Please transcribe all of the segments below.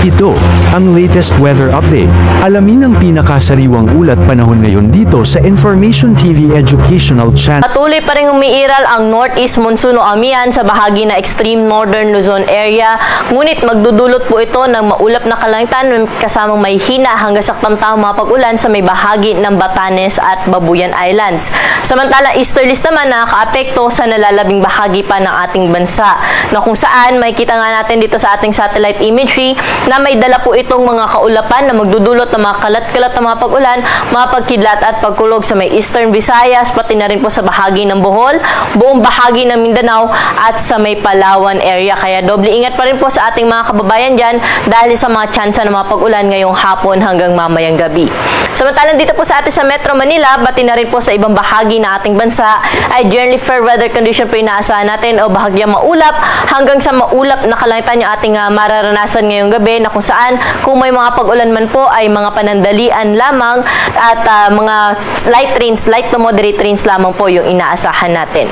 Ito, ang latest weather update. Alamin ang pinakasariwang ulat panahon ngayon dito sa Information TV Educational Channel. Patuloy pa rin umiiral ang northeast monsoon o amihan sa bahagi na extreme northern Luzon area. Ngunit magdudulot po ito ng maulap na kalangitan kasamang may hina hanggang sa tamtamang mga pag-ulan sa may bahagi ng Batanes at Babuyan Islands. Samantala, easterlies naman nakakaapekto sa nalalabing bahagi pa ng ating bansa, na kung saan makikita nga natin dito sa ating satellite imagery na may dala po itong mga kaulapan na magdudulot ng mga kalat-kalat na mga pag-ulan, mga pagkidlat at pagkulog sa may Eastern Visayas, pati na rin po sa bahagi ng Bohol, buong bahagi ng Mindanao at sa may Palawan area. Kaya doble ingat pa rin po sa ating mga kababayan dyan dahil sa mga tsansa ng mga pag-ulan ngayong hapon hanggang mamayang gabi. Samantalang dito po sa atin sa Metro Manila, pati na rin po sa ibang bahagi ng ating bansa ay generally fair weather condition po inaasahan natin o bahagyang maulap hanggang sa maulap na kalangitan yung ating mararanasan ngayong gabi, na kung saan kung may mga pag-ulan man po ay mga panandalian lamang at mga light rains, light to moderate rains lamang po yung inaasahan natin.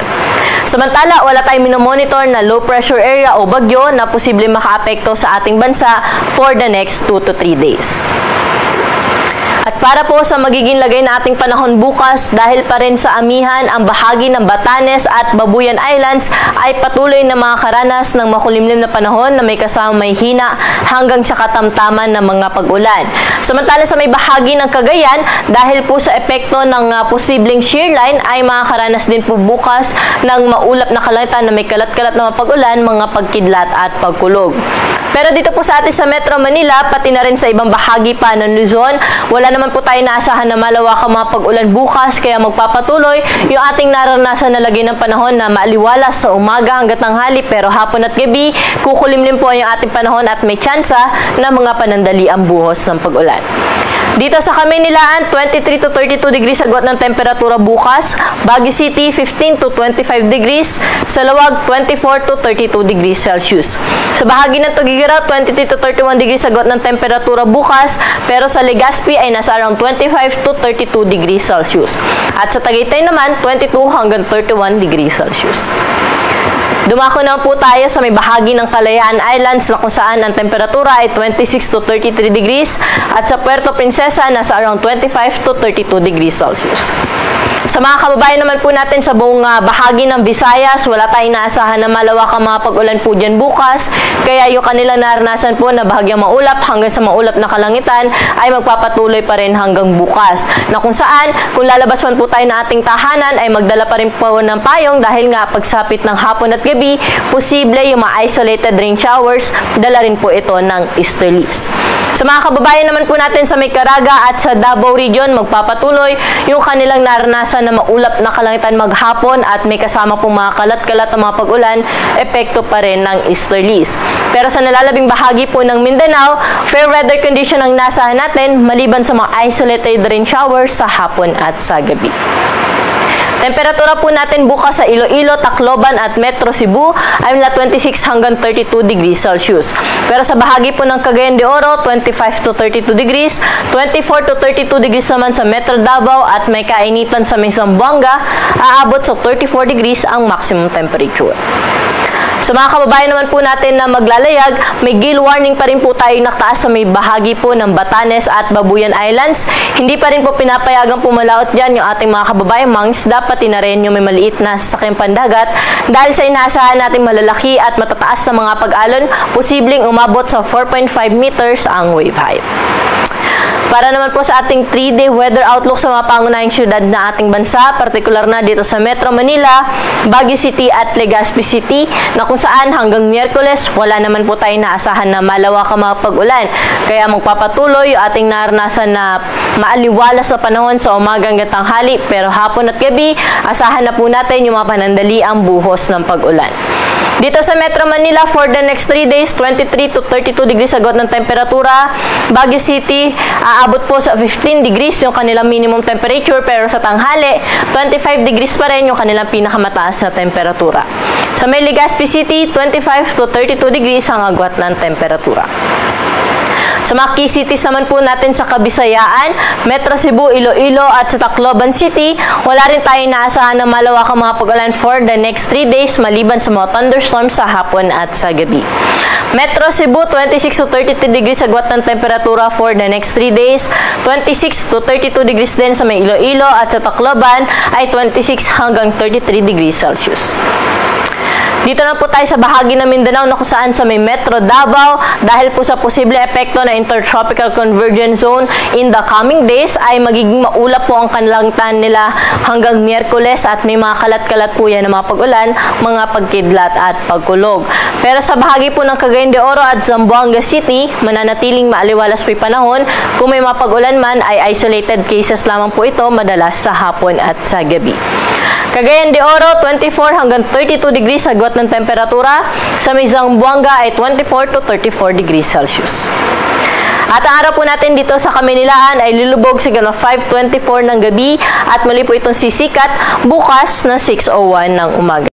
Samantala, wala tayong minomonitor na low pressure area o bagyo na posibleng makaapekto sa ating bansa for the next 2 to 3 days. At para po sa magiging lagay na ating panahon bukas, dahil pa rin sa amihan ang bahagi ng Batanes at Babuyan Islands ay patuloy na makakaranas ng makulimlim na panahon na may kasama may hina hanggang sa katamtaman ng mga pag-ulan. Samantala sa may bahagi ng Cagayan, dahil po sa epekto ng posibleng shear line ay makakaranas din po bukas ng maulap na kalangitan na may kalat-kalat na mga pag-ulan, mga pagkidlat at pagkulog. Pero dito po sa atin sa Metro Manila, pati na rin sa ibang bahagi pa ng Luzon, wala naman po tayo naasahan na malawakang mga pag-ulan bukas, kaya magpapatuloy yung ating naranasan na lagay ng panahon na maaliwalas sa umaga hanggang tanghali, pero hapon at gabi, kukulimlim po yung ating panahon at may tsansa na mga panandaliang buhos ng pag-ulan. Dito sa Kamaynilaan, 23 to 32 degrees agwat ng temperatura bukas. Baguio City, 15 to 25 degrees. Sa Lawag, 24 to 32 degrees Celsius. Sa bahagi ng Tugigaraw, 23 to 31 degrees agwat ng temperatura bukas. Pero sa Legazpi ay nasa around 25 to 32 degrees Celsius. At sa Tagaytay naman, 22 hanggang 31 degrees Celsius. Dumako na po tayo sa may bahagi ng Kalayaan Islands na kung saan ang temperatura ay 26 to 33 degrees at sa Puerto Princesa nasa around 25 to 32 degrees Celsius. Sa mga kababayan naman po natin sa buong bahagi ng Visayas, wala tayong naasahan na malawakang mga pag-ulan po dyan bukas, kaya yung kanilang naranasan po na bahagyang maulap hanggang sa maulap na kalangitan ay magpapatuloy pa rin hanggang bukas, na kung saan kung lalabas man po tayo na ating tahanan ay magdala pa rin po ng payong dahil nga pagsapit ng hapon at gabi, posible yung mga isolated rain showers, dala rin po ito ng easterlies. Sa mga kababayan naman po natin sa may Caraga at sa Davao Region, magpapatuloy yung kanilang naranasan na maulap na kalangitan maghapon at may kasama pong mga kalat-kalat na mga pag-ulan, epekto pa rin ng easterlies. Pero sa nalalabing bahagi po ng Mindanao, fair weather condition ang nasahan natin maliban sa mga isolated rain showers sa hapon at sa gabi. Temperatura po natin bukas sa Iloilo, Tacloban at Metro Cebu ay mula 26 hanggang 32 degrees Celsius. Pero sa bahagi po ng Cagayan de Oro, 25 to 32 degrees, 24 to 32 degrees naman sa Metro Davao at may kainitan sa may Zamboanga, aabot sa 34 degrees ang maximum temperature. Sa mga kababayan naman po natin na maglalayag, may gale warning pa rin po tayo nakataas sa may bahagi po ng Batanes at Babuyan Islands. Hindi pa rin po pinapayagang pumalaot dyan yung ating mga kababayan, mga isda, pati na rin yung may maliit na sasakyang pandagat dahil sa inaasahan nating malalaki at matataas na mga pag-alon, posibleng umabot sa 4.5 meters ang wave height. Para naman po sa ating 3-day weather outlook sa mga pangunahing syudad na ating bansa, partikular na dito sa Metro Manila, Baguio City at Legazpi City, na kung saan hanggang Miyerkules, wala naman po tayo naasahan na malawakang mga pag-ulan. Kaya magpapatuloy yung ating naranasan na maaliwalas na panahon sa umaga hanggang tanghali, pero hapon at gabi, asahan na po natin yung mga panandaliang buhos ng pag-ulan. Dito sa Metro Manila, for the next 3 days, 23 to 32 degrees agwat ng temperatura. Baguio City, aabot po sa 15 degrees yung kanilang minimum temperature, pero sa tanghali, 25 degrees pa rin yung kanilang pinakamataas na temperatura. Sa Legazpi City, 25 to 32 degrees ang agwat ng temperatura. Sa mga key cities naman po natin sa Kabisayaan, Metro Cebu, Iloilo at sa Tacloban City, wala rin tayo inaasahan na malawakang mga pag-ulan for the next 3 days maliban sa mga thunderstorms sa hapon at sa gabi. Metro Cebu, 26 to 32 degrees agwat ng temperatura for the next 3 days. 26 to 32 degrees din sa may Iloilo at sa Tacloban ay 26 hanggang 33 degrees Celsius. Dito na po tayo sa bahagi ng Mindanao na kung saan sa may Metro Davao dahil po sa posible epekto ng Intertropical Convergence Zone in the coming days ay magiging maulap po ang kanlangtan nila hanggang Miyerkules at may mga kalat-kalat po yan ng mga pag-ulan, mga pagkidlat at pagkulog. Pero sa bahagi po ng Cagayan de Oro at Zamboanga City, mananatiling maaliwalas po yung panahon. Kung may mga pag-ulan man ay isolated cases lamang po ito madalas sa hapon at sa gabi. Cagayan de Oro, 24 hanggang 32 degrees agwat ng temperatura. Sa may Zamboanga ay 24 to 34 degrees Celsius. At ang araw po natin dito sa Kamaynilaan ay lulubog sa 5:24 ng gabi at muli po itong sisikat bukas na 6:01 ng umaga.